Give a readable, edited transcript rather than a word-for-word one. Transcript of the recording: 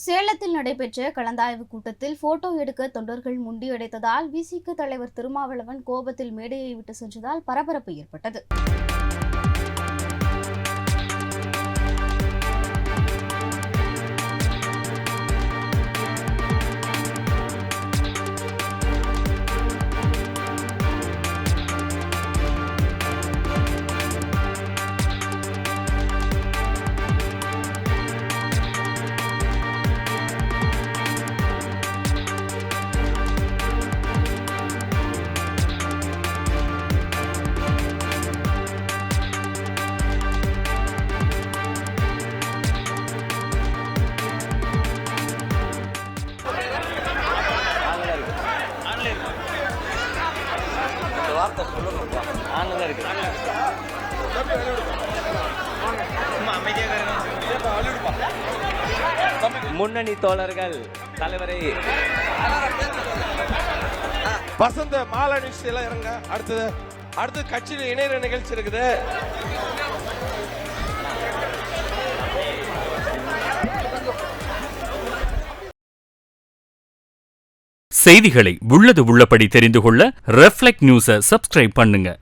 சேலத்தில் நடைபெற்ற கலந்தாய்வு கூட்டத்தில் போட்டோ எடுக்க தொண்டர்கள் முண்டியடைத்ததால் விசிக தலைவர் திருமாவளவன் கோபத்தில் மேடையை விட்டு சென்றதால் பரபரப்பு ஏற்பட்டது. முன்னணி தோழர்கள் தலைவரை வசந்த மாலை நிகழ்ச்சியெல்லாம் இறங்க. அடுத்து கட்சியில் இணைய நிகழ்ச்சி இருக்குது. செய்திகளை உள்ளது உள்ளபடி தெரிந்து கொள்ள ரெஃப்ளெக்ட் நியூஸை சப்ஸ்கிரைப் பண்ணுங்க.